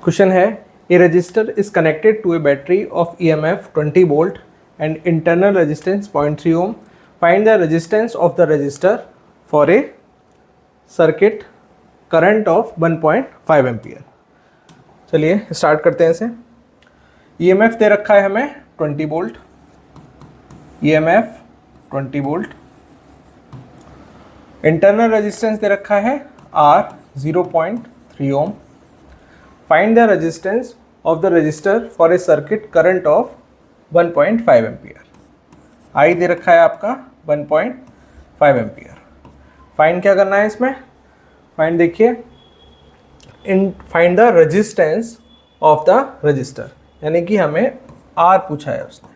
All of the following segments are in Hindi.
क्वेश्चन है a resistor is connected to a battery of EMF 20 volt and internal resistance 0.3 ohm. Find the resistance of the resistor for a circuit current of 1.5 ampere. चलिए स्टार्ट करते हैं इसे. EMF दे रखा है हमें 20 volt. EMF 20 volt. Internal resistance दे रखा है R 0.3 ohm. Find the resistance of the resistor for a circuit current of 1.5 ampere. I दे रखा है आपका 1.5 एम्पियर. फाइंड क्या करना है इसमें? फाइंड देखिए, find the resistance of the register, यानी कि हमें R पूछा है उसने.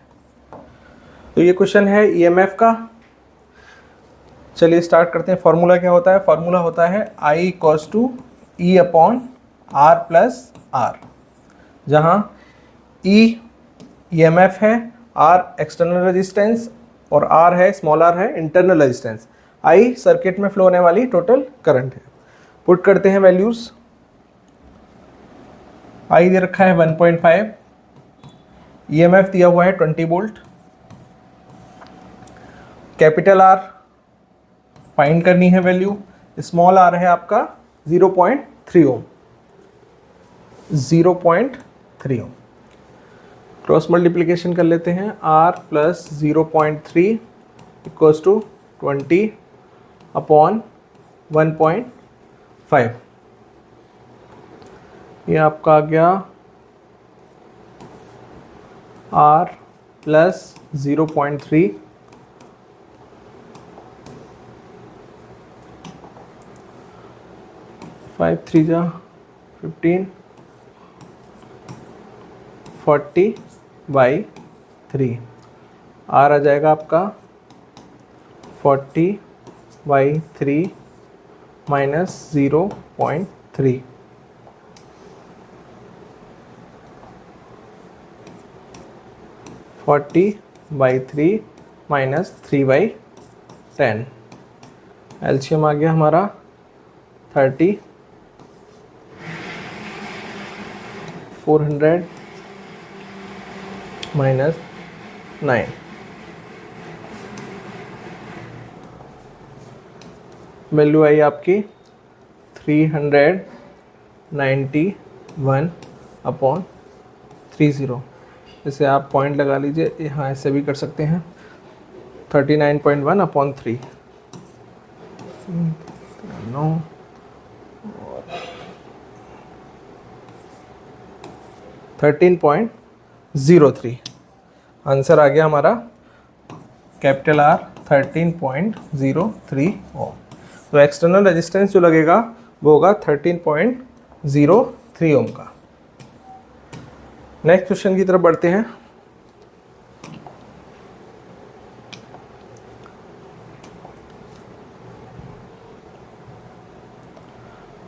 तो ये क्वेश्चन है EMF का. चलिए स्टार्ट करते हैं. फॉर्मूला क्या होता है? फॉर्मूला होता है I equals to E upon R plus R, जहाँ E EMF है, R एक्सटर्नल रेजिस्टेंस और R है, स्मॉल r है इंटरनल रेजिस्टेंस. I सर्किट में फ्लो होने वाली टोटल करंट है. पुट करते हैं वैल्यूज. I दे रखा है 1.5, EMF दिया हुआ है 20 वोल्ट, कैपिटल R फाइंड करनी है वैल्यू, स्मॉल r है आपका 0.3 ओम. 0.3 ओम. क्रॉस मल्टीप्लिकेशन कर लेते हैं. R plus 0.3 equals to 20 upon 1.5. ये आपका आ गया R प्लस 0.3 5 3 जा 15 40 बाई 3. R आ जाएगा आपका 40 by 3 minus 0.3. 40 by 3 minus 3 by 10. LCM आ गया हमारा 30. 400 माइनस 9. वैल्यू आई आपकी 391 अपॉन 30. इसे आप पॉइंट लगा लीजिए. यहाँ ऐसे भी कर सकते हैं. 39.1 अपॉन 3. 13.03. आंसर आ गया हमारा कैपिटल R 13.03 ओम. तो एक्सटर्नल रेजिस्टेंस जो लगेगा वो होगा 13.03 ओम का. नेक्स्ट क्वेश्चन की तरफ बढ़ते हैं.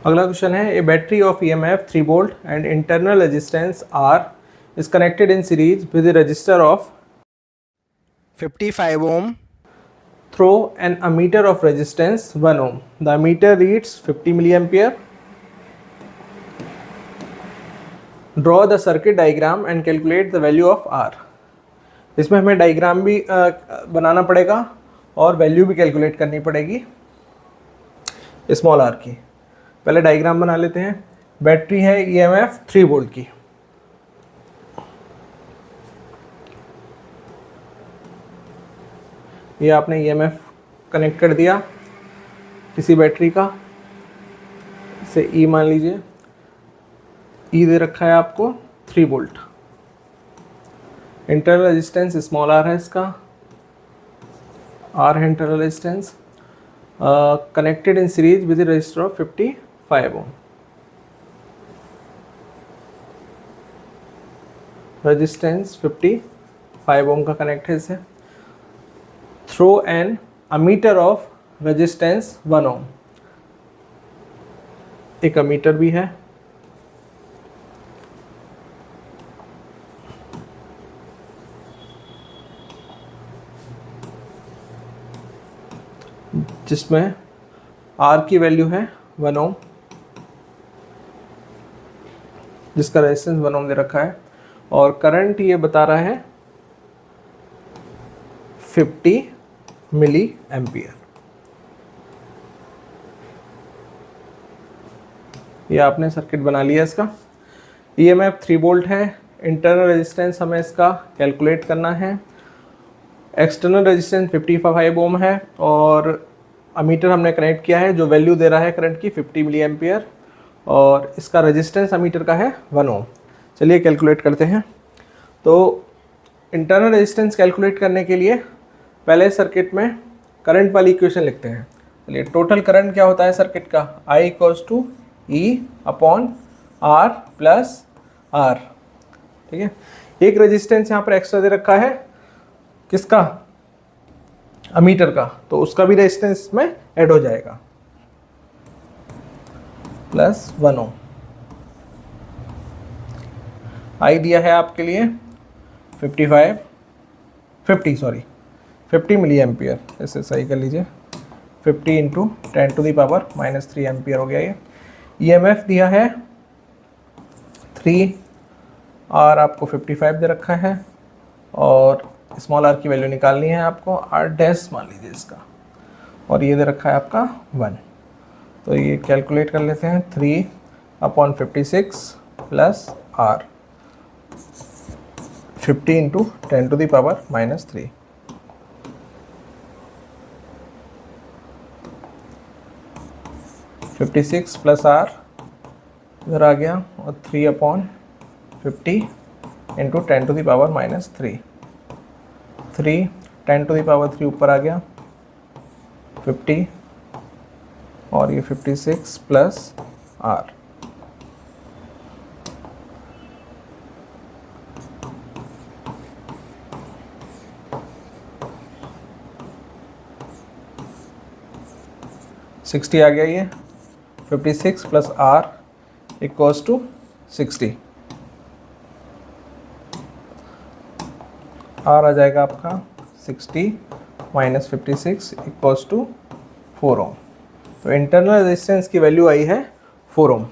अगला क्वेश्चन है a battery of EMF 3 volt and internal resistance R is connected in series with a resistor of 55 ohm through an ammeter of resistance 1 ohm. The ammeter reads 50 milliampere. Draw the circuit diagram and calculate the value of R. इसमें हमें डायग्राम भी बनाना पड़ेगा और वैल्यू भी कैलकुलेट करनी पड़ेगी स्मॉल r की. पहले डायग्राम बना लेते हैं. बैटरी है EMF 3 वोल्ट की. ये आपने EMF कनेक्ट कर दिया किसी बैटरी का. इसे E मान लीजिए. E दे रखा है आपको 3 volt. Internal resistance small r है इसका. R है internal resistance. Connected in series with resistor of 55 ohm. Resistance 55 ohm का कनेक्ट है इसे. Through an ammeter of resistance 1 ohm. एक अमीटर भी है. जिसमें R की वैल्यू है 1 ओम. जिसका रेजिस्टेंस 1 ओम दे रखा है, और करंट ये बता रहा है 50 मिली एम्पियर। ये आपने सर्किट बना लिया इसका। ईएमएफ 3 वोल्ट है। इंटरनल रेजिस्टेंस हमें इसका कैलकुलेट करना है। एक्सटर्नल रेजिस्टेंस 55 ओम है, और अमीटर हमने कनेक्ट किया है जो वैल्यू दे रहा है करंट की 50 मिली एम्पियर, और इसका रेजिस्टेंस अमीटर का है 1 ओम। चलिए कैलकुलेट करते हैं। तो इंटरनल रेजिस्टेंस कैलकुलेट करने के लिए पहले सर्किट में करंट वाली इक्वेशन लिखते हैं। चलिए, टोटल करंट क्या होता है सर्किट का, I = E/R प्लस R। ठीक है, एक रेजिस्टेंस यहाँ पर एक्स्ट्रा दे रखा है, किसका, अमीटर का, तो उसका भी रेजिस्टेंस में ऐड हो जाएगा, प्लस 1 ओम। आई दिया है आपके लिए 50 मिली एम्पियर, इसे सही कर लीजिए, 50 × 10⁻³ एम्पियर हो गया ये। ईएमएफ दिया है 3, आर आपको 55 दे रखा है, और स्मॉल आर की वैल्यू निकालनी है आपको, R' मान लीजिए इसका, और ये दे रखा है आपका 1। तो ये कैलकुलेट कर लेते हैं, 3/56 प्लस R, 50 × 10⁻³ 56 प्लस R इधर आ गया, और 3/50 × 10⁻³ 3 10⁻³ ऊपर आ गया, 50, और ये 56 प्लस R, $60 आ गया ये, 56 प्लस R = 60। R आ जाएगा आपका 60 - 56 = 4 ओम। तो इंटरनल रेजिस्टेंस की वैल्यू आई है 4 ओम।